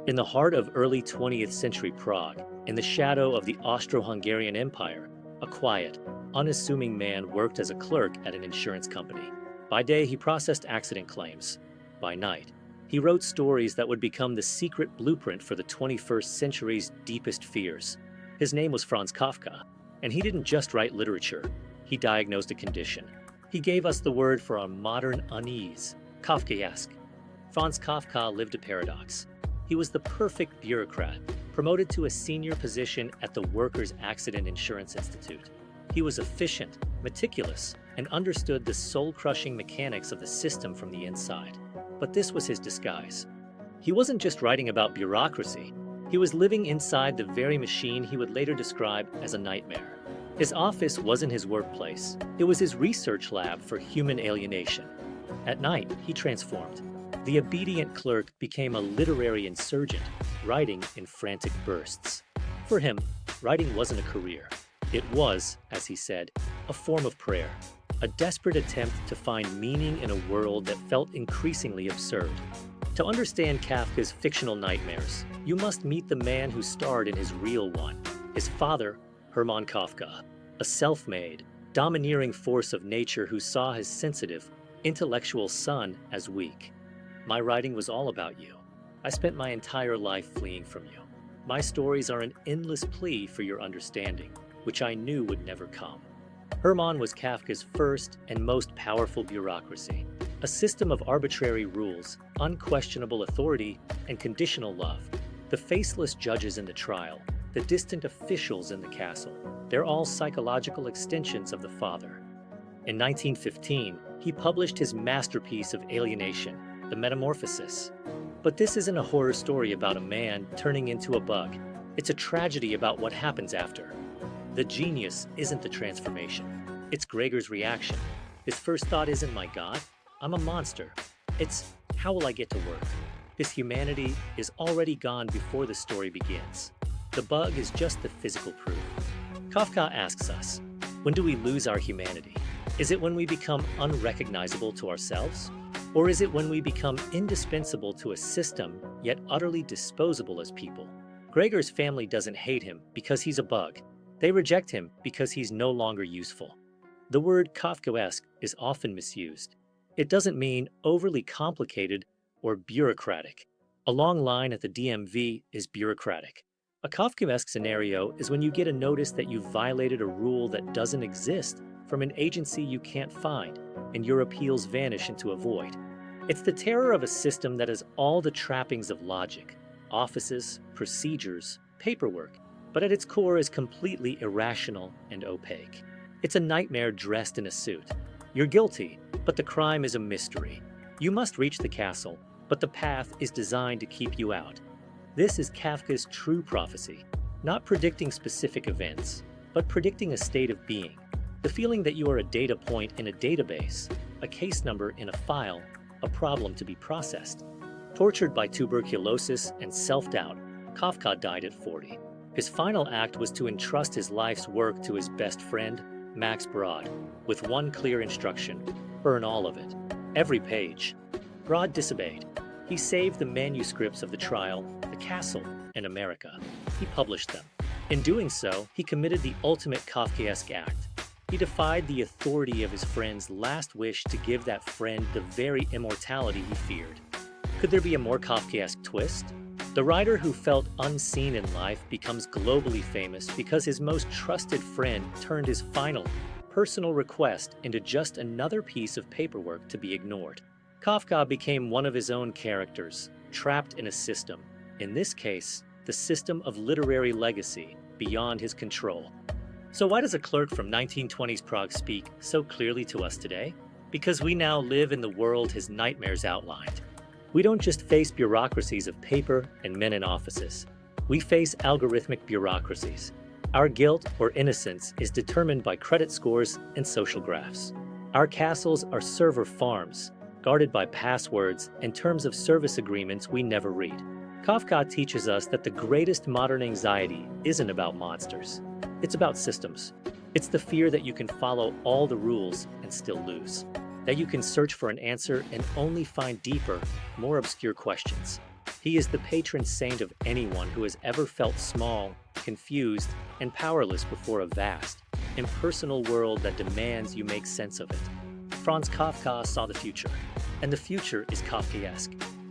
In the heart of early 20th century Prague, in the shadow of the Austro-Hungarian Empire, a quiet, unassuming man worked as a clerk at an insurance company. By day, he processed accident claims. By night, he wrote stories that would become the secret blueprint for the 21st century's deepest fears. His name was Franz Kafka, and he didn't just write literature. He diagnosed a condition. He gave us the word for our modern unease, Kafkaesque. Franz Kafka lived a paradox. He was the perfect bureaucrat, promoted to a senior position at the Workers' Accident Insurance Institute. He was efficient, meticulous, and understood the soul-crushing mechanics of the system from the inside. But this was his disguise. He wasn't just writing about bureaucracy. He was living inside the very machine he would later describe as a nightmare. His office wasn't his workplace. It was his research lab for human alienation. At night, he transformed. The obedient clerk became a literary insurgent, writing in frantic bursts. For him, writing wasn't a career. It was, as he said, a form of prayer, a desperate attempt to find meaning in a world that felt increasingly absurd. To understand Kafka's fictional nightmares, you must meet the man who starred in his real one, his father, Hermann Kafka, a self-made, domineering force of nature who saw his sensitive, intellectual son as weak. My writing was all about you. I spent my entire life fleeing from you. My stories are an endless plea for your understanding, which I knew would never come. Hermann was Kafka's first and most powerful bureaucracy, a system of arbitrary rules, unquestionable authority, and conditional love. The faceless judges in the trial, the distant officials in the castle, they're all psychological extensions of the father. In 1915, he published his masterpiece of alienation, The Metamorphosis. But this isn't a horror story about a man turning into a bug. It's a tragedy about what happens after. The genius isn't the transformation. It's Gregor's reaction. His first thought isn't, my God, I'm a monster. It's, how will I get to work? His humanity is already gone before the story begins. The bug is just the physical proof. Kafka asks us, when do we lose our humanity? Is it when we become unrecognizable to ourselves? Or is it when we become indispensable to a system, yet utterly disposable as people? Gregor's family doesn't hate him because he's a bug. They reject him because he's no longer useful. The word Kafkaesque is often misused. It doesn't mean overly complicated or bureaucratic. A long line at the DMV is bureaucratic. A Kafkaesque scenario is when you get a notice that you've violated a rule that doesn't exist from an agency you can't find, and your appeals vanish into a void. It's the terror of a system that has all the trappings of logic, offices, procedures, paperwork, but at its core is completely irrational and opaque. It's a nightmare dressed in a suit. You're guilty, but the crime is a mystery. You must reach the castle, but the path is designed to keep you out. This is Kafka's true prophecy, not predicting specific events, but predicting a state of being. The feeling that you are a data point in a database, a case number in a file, a problem to be processed. Tortured by tuberculosis and self-doubt, Kafka died at 40. His final act was to entrust his life's work to his best friend, Max Brod, with one clear instruction: burn all of it. Every page. Brod disobeyed. He saved the manuscripts of the trial, the castle, and America. He published them. In doing so, he committed the ultimate Kafkaesque act. He defied the authority of his friend's last wish to give that friend the very immortality he feared. Could there be a more Kafkaesque twist? The writer who felt unseen in life becomes globally famous because his most trusted friend turned his final, personal request into just another piece of paperwork to be ignored. Kafka became one of his own characters, trapped in a system, in this case, the system of literary legacy, beyond his control. So why does a clerk from 1920s Prague speak so clearly to us today? Because we now live in the world his nightmares outlined. We don't just face bureaucracies of paper and men in offices. We face algorithmic bureaucracies. Our guilt or innocence is determined by credit scores and social graphs. Our castles are server farms, guarded by passwords and terms of service agreements we never read. Kafka teaches us that the greatest modern anxiety isn't about monsters. It's about systems. It's the fear that you can follow all the rules and still lose. That you can search for an answer and only find deeper, more obscure questions. He is the patron saint of anyone who has ever felt small, confused, and powerless before a vast, impersonal world that demands you make sense of it. Franz Kafka saw the future, and the future is Kafkaesque.